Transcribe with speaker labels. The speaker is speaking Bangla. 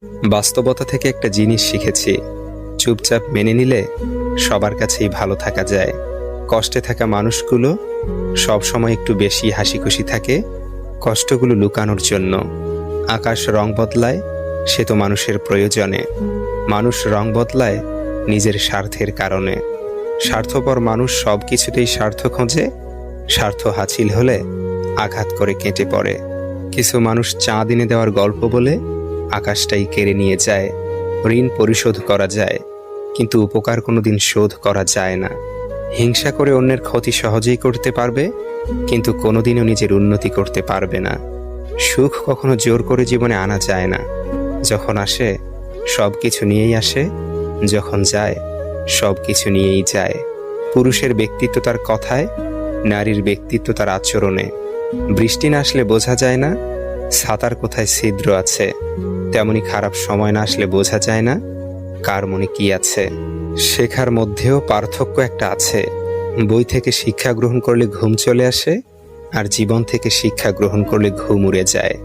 Speaker 1: বাস্তবতা থেকে একটা জিনিস শিখেছি, চুপচাপ মেনে নিলে সবার কাছেই ভালো থাকা যায়। কষ্টে থাকা মানুষগুলো সবসময় একটু বেশি হাসি খুশি থাকে কষ্টগুলো লুকানোর জন্য। আকাশ রং বদলায়, সে তো মানুষের প্রয়োজনে। মানুষ রং বদলায় নিজের স্বার্থের কারণে। স্বার্থপর মানুষ সব কিছুতেই স্বার্থ খোঁজে, স্বার্থ হাসিল হলে আঘাত করে কেটে পড়ে। কিছু মানুষ চাঁদ এনে দেওয়ার গল্প বলে আকাশটাই কেড়ে নিয়ে যায়। ঋণ পরিশোধ করা যায়, কিন্তু উপকার কোনোদিন শোধ করা যায় না। হিংসা করে অন্যের ক্ষতি সহজেই করতে পারবে, কিন্তু কোনোদিনও নিজের উন্নতি করতে পারবে না। সুখ কখনো জোর করে জীবনে আনা যায় না। যখন আসে সব কিছু নিয়েই আসে, যখন যায় সব কিছু নিয়েই যায়। পুরুষের ব্যক্তিত্ব তার কথায়, নারীর ব্যক্তিত্ব তার আচরণে। বৃষ্টি না আসলে বোঝা যায় না ছাতার কোথায় ছিদ্র আছে, তেমনি খারাপ সময় না আসলে বোঝা যায় না কার মনে কি আছে। শেখার মধ্যেও পার্থক্য একটা আছে। বই থেকে শিক্ষা গ্রহণ করলে ঘুম চলে আসে, আর জীবন থেকে শিক্ষা গ্রহণ করলে ঘুম উড়ে যায়।